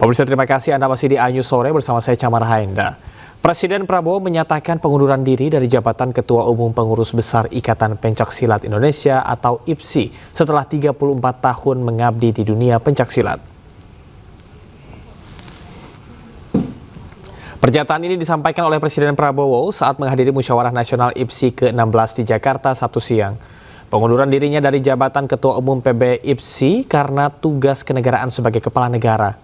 Pemirsa, terima kasih Anda masih di News Sore bersama saya Camar Haenda. Presiden Prabowo menyatakan pengunduran diri dari jabatan Ketua Umum Pengurus Besar Ikatan Pencaksilat Indonesia atau IPSI setelah 34 tahun mengabdi di dunia pencaksilat. Pernyataan ini disampaikan oleh Presiden Prabowo saat menghadiri Musyawarah Nasional IPSI ke-16 di Jakarta Sabtu siang. Pengunduran dirinya dari jabatan Ketua Umum PB IPSI karena tugas kenegaraan sebagai kepala negara.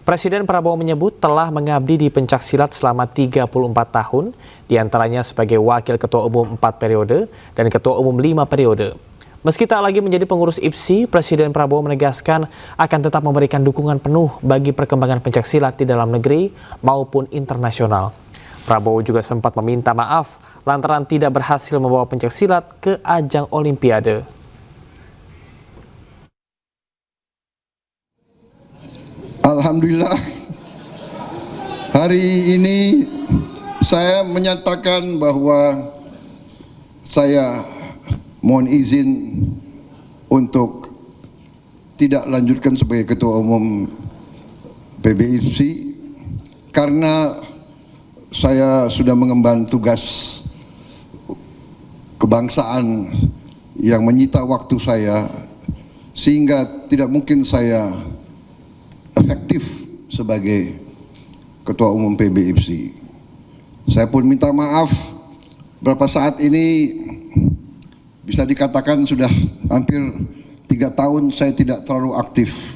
Presiden Prabowo menyebut telah mengabdi di pencaksilat selama 34 tahun, diantaranya sebagai Wakil Ketua Umum 4 periode dan Ketua Umum 5 periode. Meski tak lagi menjadi pengurus IPSI, Presiden Prabowo menegaskan akan tetap memberikan dukungan penuh bagi perkembangan pencaksilat di dalam negeri maupun internasional. Prabowo juga sempat meminta maaf lantaran tidak berhasil membawa pencaksilat ke ajang Olimpiade. Alhamdulillah, hari ini saya menyatakan bahwa saya mohon izin untuk tidak lanjutkan sebagai Ketua Umum PBIPSI karena saya sudah mengemban tugas kebangsaan yang menyita waktu saya, sehingga tidak mungkin saya efektif sebagai Ketua Umum PBIPSI. Saya pun minta maaf, beberapa saat ini bisa dikatakan sudah hampir 3 tahun saya tidak terlalu aktif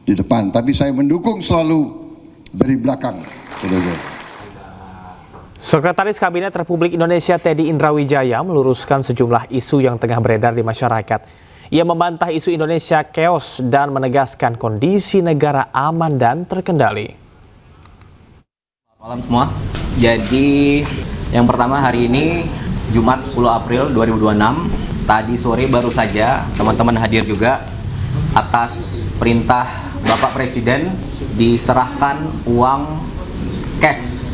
di depan, tapi saya mendukung selalu dari belakang. Sekretaris Kabinet Republik Indonesia Teddy Indrawijaya meluruskan sejumlah isu yang tengah beredar di masyarakat. Ia membantah isu Indonesia chaos dan menegaskan kondisi negara aman dan terkendali. Malam semua. Jadi yang pertama hari ini Jumat 10 April 2026. Tadi sore baru saja teman-teman hadir juga atas perintah Bapak Presiden diserahkan uang cash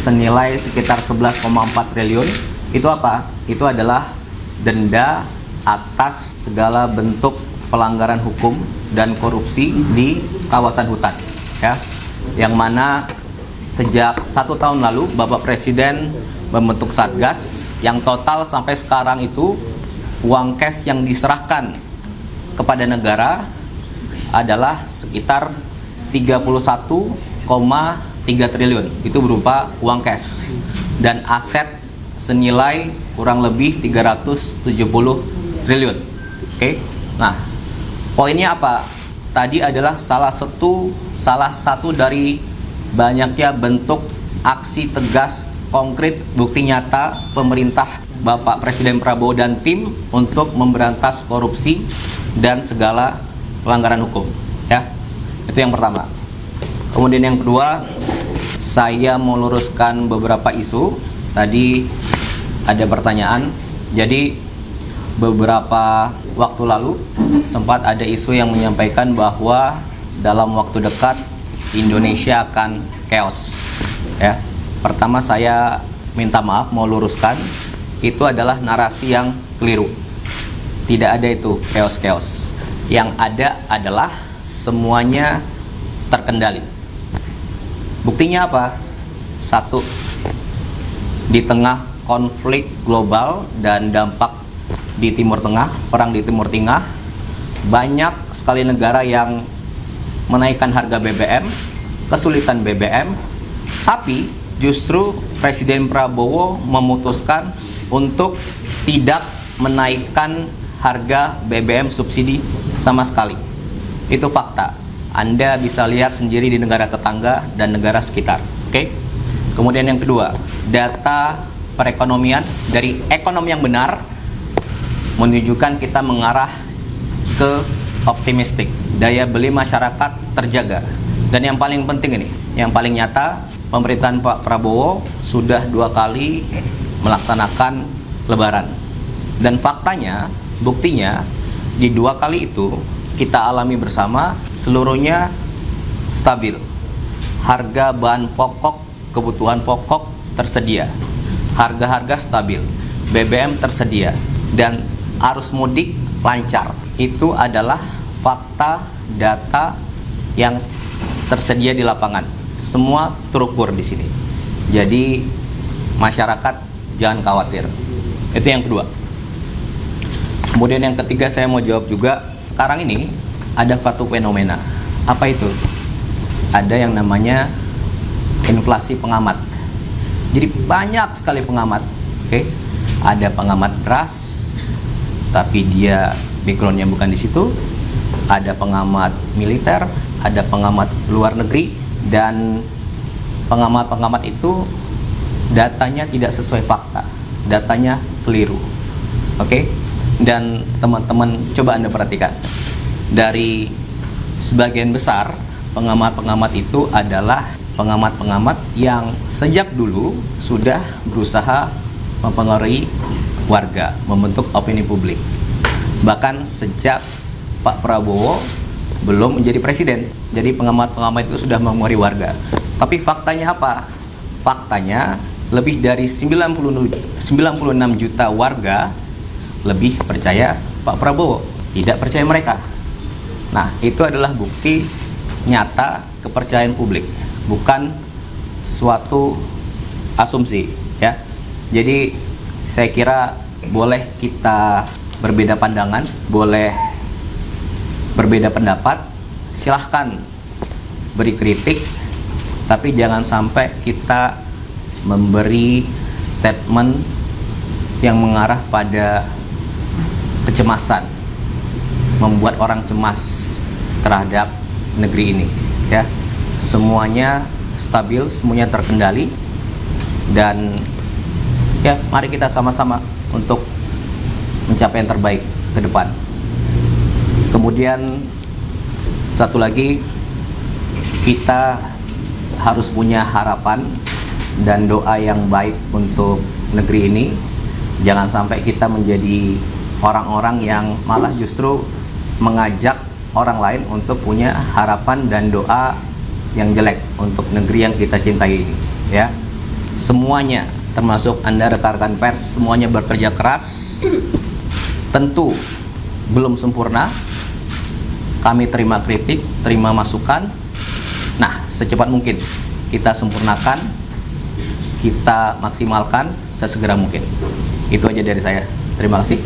senilai sekitar 11,4 triliun. Itu apa? Itu adalah denda atas segala bentuk pelanggaran hukum dan korupsi di kawasan hutan, ya, yang mana sejak 1 tahun lalu Bapak Presiden membentuk Satgas yang total sampai sekarang itu uang cash yang diserahkan kepada negara adalah sekitar 31,3 triliun. Itu berupa uang cash dan aset senilai kurang lebih 370 triliun. Oke. Nah, poinnya apa? Tadi adalah salah satu dari banyaknya bentuk aksi tegas, konkret, bukti nyata pemerintah Bapak Presiden Prabowo dan tim untuk memberantas korupsi dan segala pelanggaran hukum, ya. Itu yang pertama. Kemudian yang kedua, saya mau luruskan beberapa isu. Tadi ada pertanyaan. Jadi beberapa waktu lalu sempat ada isu yang menyampaikan bahwa dalam waktu dekat Indonesia akan chaos, ya. Pertama saya minta maaf, mau luruskan, itu adalah narasi yang keliru. Tidak ada itu chaos-chaos. Yang ada adalah semuanya terkendali. Buktinya apa? Satu, di tengah konflik global dan dampak di Timur Tengah, perang di Timur Tengah, banyak sekali negara yang menaikkan harga BBM, kesulitan BBM, tapi justru Presiden Prabowo memutuskan untuk tidak menaikkan harga BBM subsidi sama sekali. Itu fakta. Anda bisa lihat sendiri di negara tetangga dan negara sekitar. Oke? Kemudian yang kedua, data perekonomian dari ekonomi yang benar menunjukkan kita mengarah ke optimistik. Daya beli masyarakat terjaga. Dan yang paling penting ini, yang paling nyata, pemerintahan Pak Prabowo sudah 2 kali melaksanakan Lebaran. Dan faktanya, buktinya, di 2 kali itu kita alami bersama, seluruhnya stabil. Harga bahan pokok, kebutuhan pokok tersedia. Harga-harga stabil. BBM tersedia. Dan arus mudik lancar. Itu adalah fakta, data yang tersedia di lapangan. Semua terukur di sini. Jadi masyarakat jangan khawatir. Itu yang kedua. Kemudian yang ketiga saya mau jawab juga, sekarang ini ada satu fenomena. Apa itu? Ada yang namanya inflasi pengamat. Jadi banyak sekali pengamat. Oke. Ada pengamat beras, tapi dia backgroundnya bukan di situ. Ada pengamat militer, ada pengamat luar negeri, dan pengamat-pengamat itu datanya tidak sesuai fakta, datanya keliru. Oke? Dan teman-teman coba Anda perhatikan, dari sebagian besar pengamat-pengamat itu adalah pengamat-pengamat yang sejak dulu sudah berusaha mempengaruhi warga, membentuk opini publik. Bahkan sejak Pak Prabowo belum menjadi presiden, jadi pengamat-pengamat itu sudah mempengaruhi warga. Tapi faktanya apa? Faktanya lebih dari 96 juta warga lebih percaya Pak Prabowo, tidak percaya mereka. Nah, itu adalah bukti nyata kepercayaan publik, bukan suatu asumsi, ya. Jadi saya kira boleh kita berbeda pandangan, boleh berbeda pendapat, silahkan beri kritik, tapi jangan sampai kita memberi statement yang mengarah pada kecemasan, membuat orang cemas terhadap negeri ini, ya. Semuanya stabil, semuanya terkendali, dan ya mari kita sama-sama untuk mencapai yang terbaik ke depan. Kemudian satu lagi, kita harus punya harapan dan doa yang baik untuk negeri ini. Jangan sampai kita menjadi orang-orang yang malah justru mengajak orang lain untuk punya harapan dan doa yang jelek untuk negeri yang kita cintai ini, ya. Semuanya, termasuk Anda rekan-rekan pers, semuanya bekerja keras. Tentu belum sempurna. Kami terima kritik, terima masukan. Nah, secepat mungkin kita sempurnakan, kita maksimalkan sesegera mungkin. Itu aja dari saya. Terima kasih.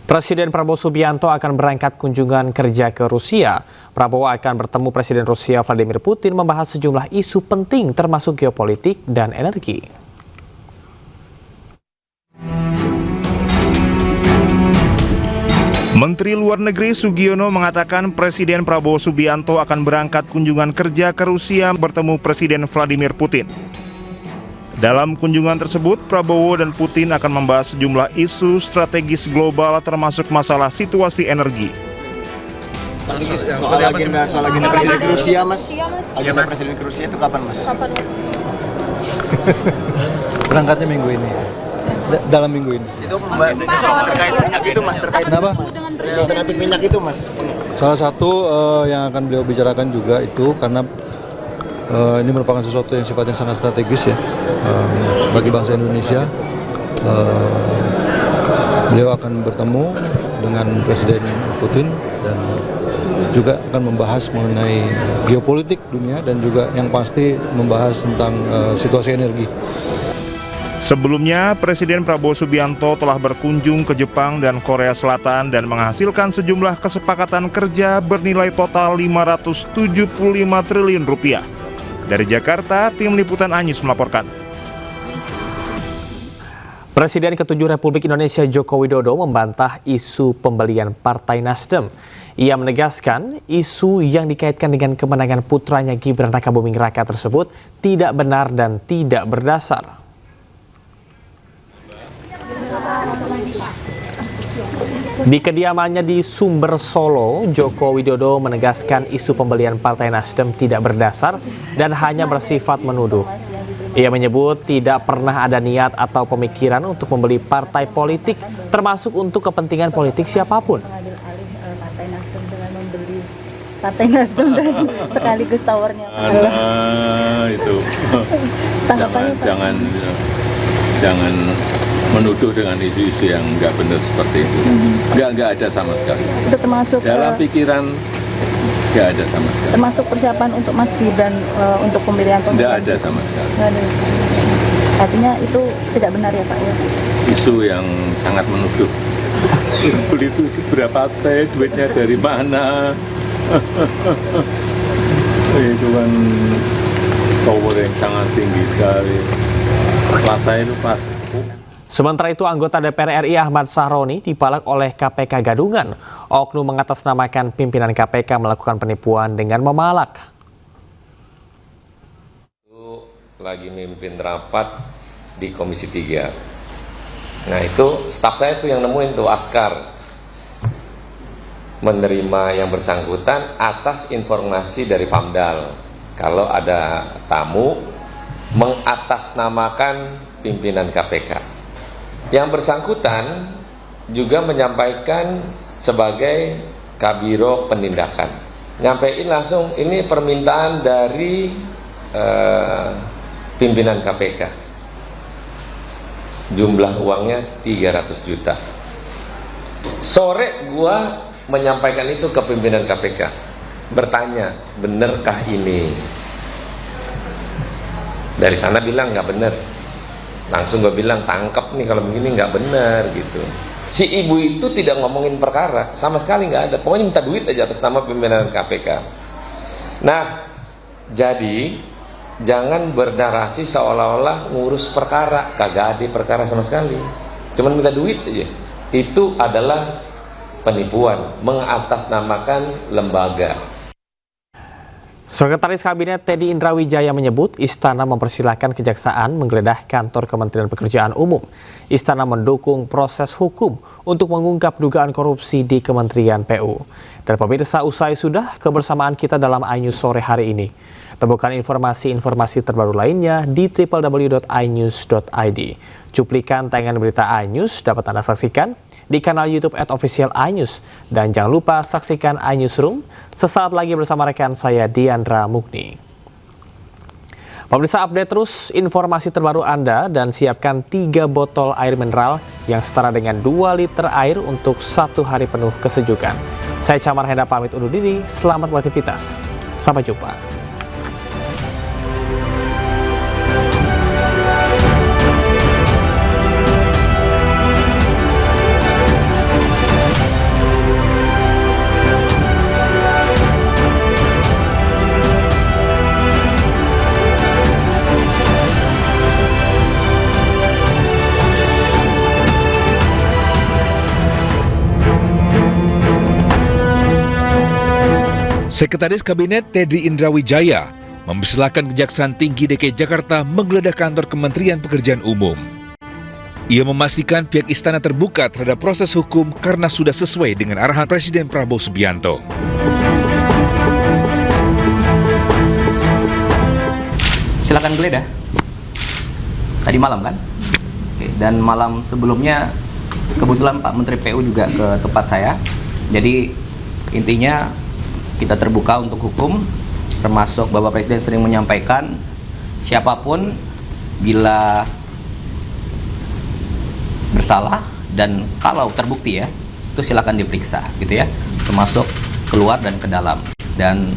Presiden Prabowo Subianto akan berangkat kunjungan kerja ke Rusia. Prabowo akan bertemu Presiden Rusia Vladimir Putin membahas sejumlah isu penting termasuk geopolitik dan energi. Menteri Luar Negeri Sugiono mengatakan Presiden Prabowo Subianto akan berangkat kunjungan kerja ke Rusia bertemu Presiden Vladimir Putin. Dalam kunjungan tersebut, Prabowo dan Putin akan membahas sejumlah isu strategis global termasuk masalah situasi energi. Soal agenda presiden ke Rusia, Mas. Agenda presiden ke Rusia itu kapan, Mas? Berangkatnya minggu ini. Dalam minggu ini. Itu terkait minyak itu, Mas. Kenapa? Alternatif minyak itu, Mas. Salah satu yang akan beliau bicarakan juga itu karena ini merupakan sesuatu yang sifatnya sangat strategis ya bagi bangsa Indonesia. Beliau akan bertemu dengan Presiden Putin dan juga akan membahas mengenai geopolitik dunia dan juga yang pasti membahas tentang situasi energi. Sebelumnya, Presiden Prabowo Subianto telah berkunjung ke Jepang dan Korea Selatan dan menghasilkan sejumlah kesepakatan kerja bernilai total 575 triliun rupiah. Dari Jakarta, tim liputan Anyus melaporkan. Presiden ke-7 Republik Indonesia Joko Widodo membantah isu pembelian Partai Nasdem. Ia menegaskan isu yang dikaitkan dengan kemenangan putranya Gibran Rakabuming Raka tersebut tidak benar dan tidak berdasar. Di kediamannya di Sumber Solo, Joko Widodo menegaskan isu pembelian Partai Nasdem tidak berdasar dan hanya bersifat menuduh. Ia menyebut tidak pernah ada niat atau pemikiran untuk membeli partai politik, termasuk untuk kepentingan politik siapapun. Partai Nasdem dan sekaligus tawarnya. Itu jangan menuduh dengan isu-isu yang nggak benar seperti itu. Nggak ada sama sekali. Itu termasuk dalam pikiran Nggak ada sama sekali. Termasuk persiapan untuk Mas Gibran untuk pemilihan Nggak ada sama sekali. Nggak ada. Artinya itu tidak benar ya Pak ya? Isu yang sangat menuduh. Beli itu berapa teh, duitnya dari mana? Itu kan power yang sangat tinggi sekali. Kelas saya itu pas. Sementara itu, anggota DPR RI Ahmad Sahroni dipalak oleh KPK Gadungan. Oknum mengatasnamakan pimpinan KPK melakukan penipuan dengan memalak. Lagi mimpin rapat di Komisi 3. Nah itu staf saya tuh yang nemuin tuh askar menerima yang bersangkutan atas informasi dari Pamdal. Kalau ada tamu mengatasnamakan pimpinan KPK. Yang bersangkutan juga menyampaikan sebagai Kabiro Penindakan. Nyampein langsung ini permintaan dari pimpinan KPK. Jumlah uangnya 300 juta. Sore gua menyampaikan itu ke pimpinan KPK. Bertanya, benarkah ini? Dari sana bilang nggak benar. Langsung gue bilang tangkap nih kalau begini nggak benar gitu. Si ibu itu tidak ngomongin perkara, sama sekali nggak ada. Pokoknya minta duit aja atas nama pimpinan KPK. Nah, jadi jangan bernarasi seolah-olah ngurus perkara, kagak ada perkara sama sekali. Cuman minta duit aja. Itu adalah penipuan, mengatasnamakan lembaga. Sekretaris Kabinet Teddy Indrawijaya menyebut Istana mempersilahkan Kejaksaan menggeledah kantor Kementerian Pekerjaan Umum. Istana mendukung proses hukum untuk mengungkap dugaan korupsi di Kementerian PU. Dan pemirsa, usai sudah kebersamaan kita dalam iNews sore hari ini. Temukan informasi-informasi terbaru lainnya di www.inews.id. Cuplikan tayangan berita iNews dapat Anda saksikan di kanal YouTube @official iNews. Dan jangan lupa saksikan iNewsroom sesaat lagi bersama rekan saya Diandra Mukni. Pemirsa, update terus informasi terbaru Anda dan siapkan 3 botol air mineral yang setara dengan 2 liter air untuk 1 hari penuh kesejukan. Saya Camar Henda pamit undur diri, selamat beraktivitas. Sampai jumpa. Sekretaris Kabinet Teddy Indrawijaya mempersilahkan Kejaksaan Tinggi DKI Jakarta menggeledah kantor Kementerian Pekerjaan Umum. Ia memastikan pihak istana terbuka terhadap proses hukum karena sudah sesuai dengan arahan Presiden Prabowo Subianto. Silakan geledah. Tadi malam kan? Oke, dan malam sebelumnya kebetulan Pak Menteri PU juga ke tempat saya. Jadi intinya kita terbuka untuk hukum, termasuk Bapak Presiden sering menyampaikan siapapun bila bersalah dan kalau terbukti ya, itu silakan diperiksa gitu ya, termasuk keluar dan ke dalam. Dan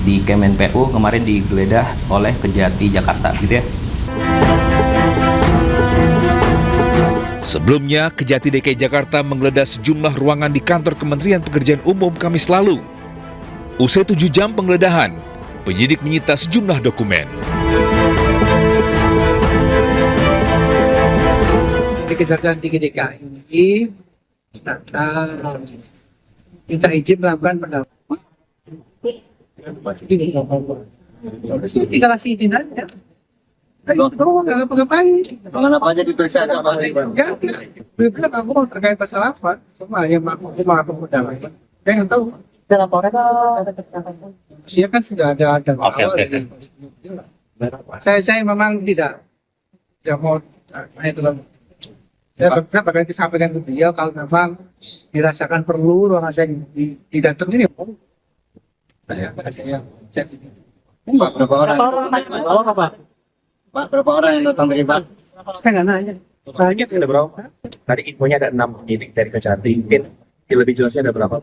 di Kemen PU kemarin digeledah oleh Kejati Jakarta gitu ya. Sebelumnya, Kejati DKI Jakarta menggeledah sejumlah ruangan di kantor Kementerian Pekerjaan Umum Kamis lalu. Usai 7 jam penggeledahan, penyidik menyita sejumlah dokumen. Kejaksaan Tinggi DKI minta izin melakukan pendalaman. Tinggal kasih izin aja. Kamu nggak ngapain? Kenapa aja diperiksa apa? Enggak. Bilang aku mau terkait pasal apa? Cuma ya aku mau pendalaman. Saya nggak tahu. Laporan Dia kan sudah ada awal. Saya memang tidak mau itu kan. Saya bahkan disampaikan ke beliau kalau memang dirasakan perlu ruangan saya didatang ini. Pak, berapa orang? Pak, berapa orang yang datang dari Pak? Saya nggak nanya. Banyak ada berapa? Tadi infonya ada 6 penyidik dari Kejati. Mungkin lebih jelasnya ada berapa?